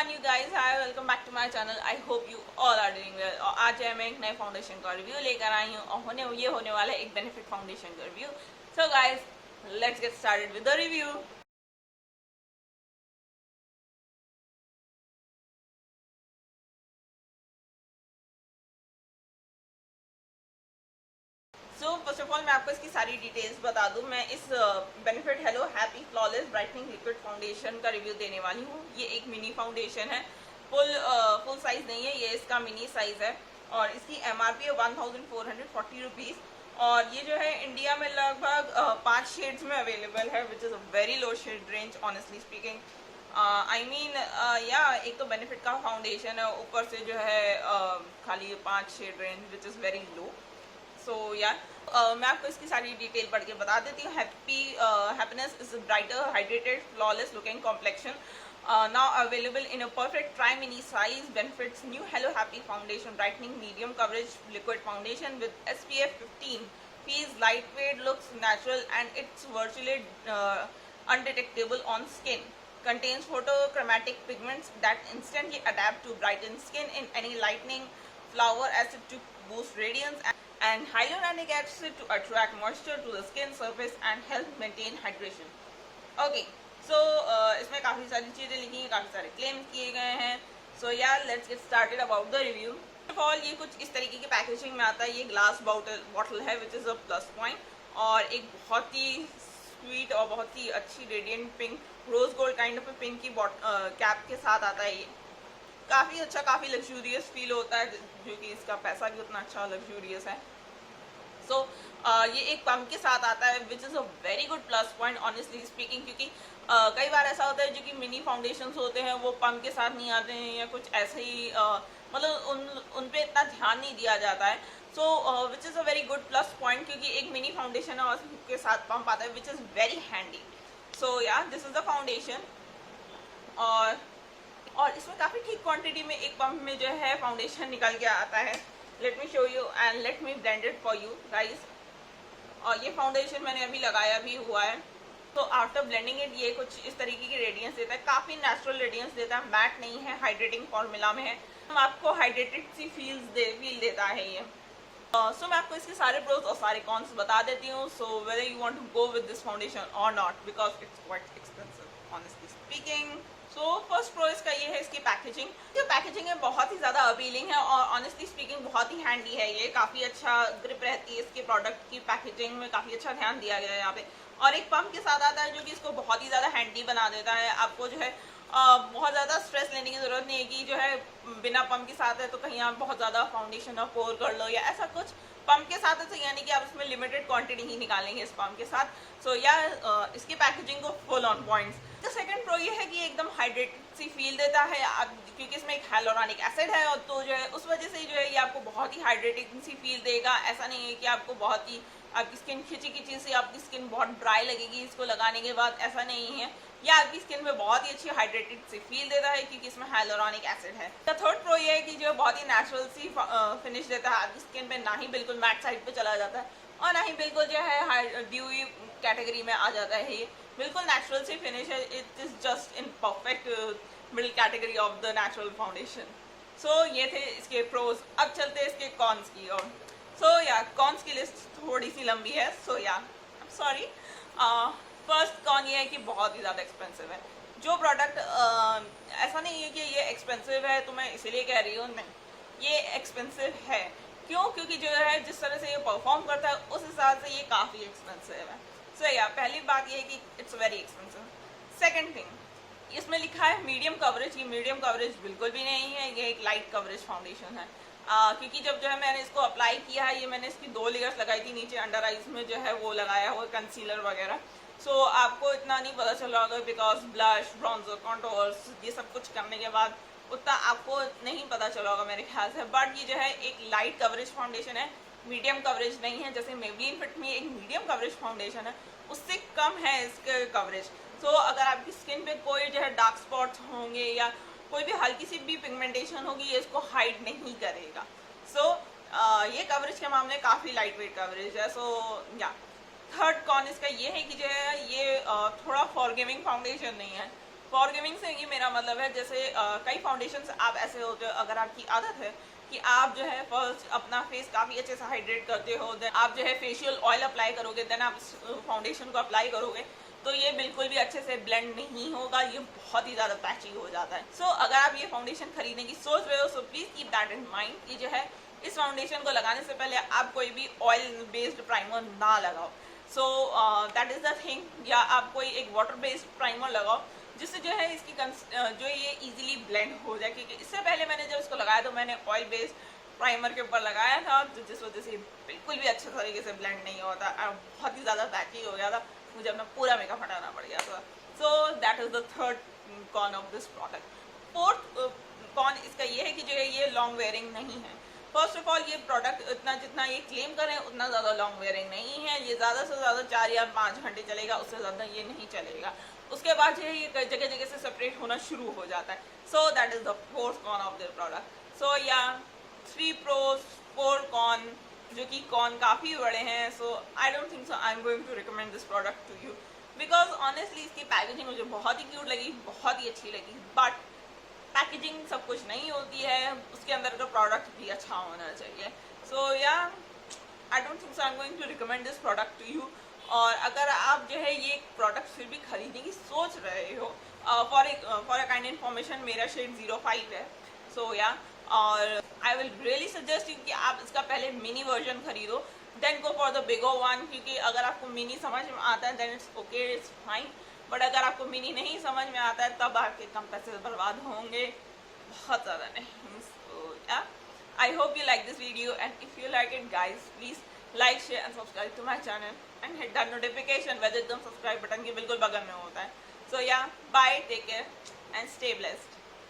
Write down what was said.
Everyone, you guys hi, welcome back to my channel. I hope you all are doing well. और आज है मैं एक नए फाउंडेशन का रिव्यू लेकर आई हूँ और होने वाला है एक बेनिफिट फाउंडेशन का review. So guys, let's get started with the review. So first of all मैं आपको इसकी सारी डिटेल्स बता दूं। मैं इस benefit hello happy flawless brightening liquid foundation का रिव्यू देने वाली हूँ। ये एक मिनी फाउंडेशन है, फुल साइज नहीं है, ये इसका मिनी साइज है और इसकी एमआरपी है 1440 रुपीज़। और ये जो है इंडिया में लगभग 5 शेड्स में अवेलेबल है, which is a very low shade range honestly speaking. I mean या एक तो बेनिफिट का फाउंडेशन है, ऊपर से जो है खाली 5 shade range which is very low. So yeah मैं आपको इसकी सारी डिटेल पढ़ के बता देती हूँ। Happiness is brighter hydrated flawless looking complexion now available in a perfect tri mini size. Benefits: new hello happy foundation brightening medium coverage liquid foundation with SPF 15, feels lightweight, looks natural, and it's virtually undetectable on skin. Contains photochromatic pigments that instantly adapt to brighten skin in any lightening, flower acid to boost radiance, and hyaluronic acid to attract moisture to the skin surface and help maintain hydration. Okay, so इसमें काफ़ी सारी चीज़ें लिखी हैं, काफ़ी सारे claims किए गए हैं। सो या let's get started about the review. First of all, ये कुछ इस तरीके की पैकेजिंग में आता है। ये ग्लास बॉटल है which is a plus point, और एक बहुत ही स्वीट और बहुत ही अच्छी radiant pink rose gold kind of pink की कैप के साथ आता है। ये काफ़ी अच्छा, काफ़ी लग्जूरियस फील होता है, जो कि इसका पैसा भी उतना अच्छा लग्जूरियस है। सो ये एक पम्प के साथ आता है which is a very good plus point honestly speaking, क्योंकि कई बार ऐसा होता है जो कि मिनी फाउंडेशंस होते हैं वो पम्प के साथ नहीं आते हैं या कुछ ऐसे ही मतलब उन पे इतना ध्यान नहीं दिया जाता है। So which is a very good plus point, क्योंकि एक मिनी फाउंडेशन है और उसके साथ पम्प आता है विच इज़ वेरी हैंडी। सो या दिस इज़ द फाउंडेशन। और इसमें काफ़ी ठीक क्वांटिटी में एक पंप में जो है फाउंडेशन निकल के आता है। Let me show you and let me blend it for you guys. और ये फाउंडेशन मैंने अभी लगाया भी हुआ है। तो आफ्टर ब्लेंडिंग इट ये कुछ इस तरीके की रेडियंस देता है, काफ़ी नेचुरल रेडियंस देता है, मैट नहीं है, हाइड्रेटिंग फॉर्मूला में है, हम आपको हाइड्रेटेड सी फील देता है ये। सो मैं आपको इसके सारे प्रोज और सारे कॉन्स बता देती हूँ। So whether you want to go with this foundation और not, because it's quite expensive honestly speaking. So first pro इसका ये है इसकी पैकेजिंग। जो पैकेजिंग है बहुत ही ज़्यादा अपीलिंग है और ऑनेस्टली स्पीकिंग बहुत ही हैंडी है। ये काफ़ी अच्छा ग्रिप रहती है इसके प्रोडक्ट की, पैकेजिंग में काफ़ी अच्छा ध्यान दिया गया है यहाँ पे। और एक पंप के साथ आता है जो कि इसको बहुत ही ज़्यादा हैंडी बना देता है। आपको जो है बहुत ज़्यादा स्ट्रेस लेने की ज़रूरत नहीं है कि जो है बिना पंप के साथ है तो कहीं आप बहुत ज़्यादा फाउंडेशन और पोर कर लो या ऐसा कुछ। पंप के साथ है तो यानी कि आप इसमें लिमिटेड क्वांटिटी ही निकालेंगे इस पंप के साथ। सो या इसकी पैकेजिंग को full on points. The second pro ये है कि एकदम हाइड्रेटेड सी फील देता है क्योंकि इसमें एक हाइलोरॉनिक एसिड है, और तो जो है उस वजह से जो है ये आपको बहुत ही हाइड्रेटेड सी फील देगा। ऐसा नहीं है कि आपको बहुत ही आपकी स्किन खिंची खिंची से आपकी स्किन बहुत ड्राई लगेगी इसको लगाने के बाद, ऐसा नहीं है। यह आपकी स्किन में बहुत ही अच्छी हाइड्रेटेड सी फील देता है क्योंकि इसमें हाइलोरॉनिक एसिड है। द थर्ड प्रो ये है कि जो बहुत ही नेचुरल सी फिनिश देता है आपकी स्किन पे, ना ही बिल्कुल मैट साइड पे चला जाता है और ना ही बिल्कुल जो है ड्यूई कैटेगरी में आ जाता है। ये बिल्कुल नेचुरल सी फिनिश है। It is just in perfect middle category of the natural foundation. So ये थे इसके प्रोज। अब चलते हैं इसके कॉन्स की ओर। सो या कॉन्स की लिस्ट थोड़ी सी लंबी है। सो या सॉरी, फर्स्ट कॉन ये है कि बहुत ही ज़्यादा एक्सपेंसिव है। जो प्रोडक्ट ऐसा नहीं है कि ये एक्सपेंसिव है तो मैं इसीलिए कह रही हूँ, नहीं, ये एक्सपेंसिव है। क्यों? क्योंकि जो है जिस तरह से ये परफॉर्म करता है उस हिसाब से ये काफ़ी एक्सपेंसिव है। सो या पहली बात ये है कि it's very expensive. Second thing, इसमें लिखा है मीडियम कवरेज। ये मीडियम कवरेज बिल्कुल भी नहीं है, ये एक लाइट कवरेज फाउंडेशन है। क्योंकि जब जो है मैंने इसको अप्लाई किया है, ये मैंने इसकी 2 लेयर्स लगाई थी, नीचे अंडर आइज में जो है वो लगाया हुआ कंसीलर वगैरह। सो आपको इतना नहीं पता चला होगा बिकॉज ब्लश, ब्रॉन्जर, कॉन्टोर्स ये सब कुछ करने के बाद उतना आपको नहीं पता चला होगा मेरे ख्याल से। बट ये जो है एक लाइट कवरेज फाउंडेशन है, मीडियम कवरेज नहीं है। जैसे मेबलिन फिट मी एक मीडियम कवरेज फाउंडेशन है, उससे कम है इसके कवरेज। सो अगर आपकी स्किन पे कोई जो है डार्क स्पॉट्स होंगे या कोई भी हल्की सी भी पिगमेंटेशन होगी, ये इसको हाइड नहीं करेगा। सो ये कवरेज के मामले काफ़ी लाइट वेट कवरेज है। सो या थर्ड कॉन इसका ये है कि जो है ये थोड़ा फॉरगिविंग फाउंडेशन नहीं है। फॉरगिविंग से ये मेरा मतलब है, जैसे कई फाउंडेशंस आप ऐसे होते हो, अगर आपकी आदत है कि आप जो है फर्स्ट अपना फेस काफ़ी अच्छे से हाइड्रेट करते हो, देन आप जो है फेशियल ऑयल अप्लाई करोगे, देन आप फाउंडेशन को अप्लाई करोगे, तो ये बिल्कुल भी अच्छे से ब्लेंड नहीं होगा, ये बहुत ही ज़्यादा पैची हो जाता है। सो अगर आप ये फाउंडेशन खरीदने की सोच रहे हो, so please keep that in mind कि जो है इस फाउंडेशन को लगाने से पहले आप कोई भी ऑयल बेस्ड प्राइमर ना लगाओ। सो दैट इज़ द थिंग, या आप कोई एक वाटर बेस्ड प्राइमर लगाओ जिससे जो है इसकी जो ये इजीली ब्लेंड हो जाए, क्योंकि इससे पहले मैंने जब इसको लगाया तो मैंने ऑयल बेस्ड प्राइमर के ऊपर लगाया था, तो जिस वजह से बिल्कुल भी अच्छे तरीके से ब्लेंड नहीं होता, बहुत ही ज़्यादा पैची हो गया था, मुझे अपना पूरा मेकअप हटाना पड़ गया था। So that is the third con of this product. Fourth con इसका ये है कि जो है ये लॉन्ग वेयरिंग नहीं है। फर्स्ट ऑफ ऑल ये प्रोडक्ट इतना जितना ये क्लेम करें उतना ज़्यादा लॉन्ग वेयरिंग नहीं है, ये ज़्यादा से ज़्यादा 4 या 5 घंटे चलेगा, उससे ज़्यादा ये नहीं चलेगा। उसके बाद जो है ये जगह जगह से सेपरेट होना शुरू हो जाता है। So that is the fourth con of this product. So yeah 3 pros 4 cone, जो कि कॉन काफ़ी बड़े हैं। So I don't think so I am going to recommend this product to you, because honestly इसकी पैकेजिंग मुझे बहुत ही cute लगी, बहुत ही अच्छी लगी, बट पैकेजिंग सब कुछ नहीं होती है, उसके अंदर का प्रोडक्ट भी अच्छा होना चाहिए। So yeah I don't think so I am going to recommend this product to you. और अगर आप जो है ये प्रोडक्ट फिर भी खरीदने की सोच रहे हो, फॉर अ काइंड इन्फॉर्मेशन मेरा शेड 05 है। सो या और I will really suggest you कि आप इसका पहले मिनी वर्जन खरीदो, then go for the bigger one, क्योंकि अगर आपको मिनी समझ में आता है then it's okay, it's fine, but अगर आपको मिनी नहीं समझ में आता है तब आपके कम पैसे बर्बाद होंगे, बहुत ज़्यादा नहीं। सो yeah I hope you like this video, and if you like it guys, please like, share and subscribe to my channel and hit that notification bell, एकदम subscribe बटन के बिल्कुल बगल में होता है। So yeah, bye, take care and stay blessed.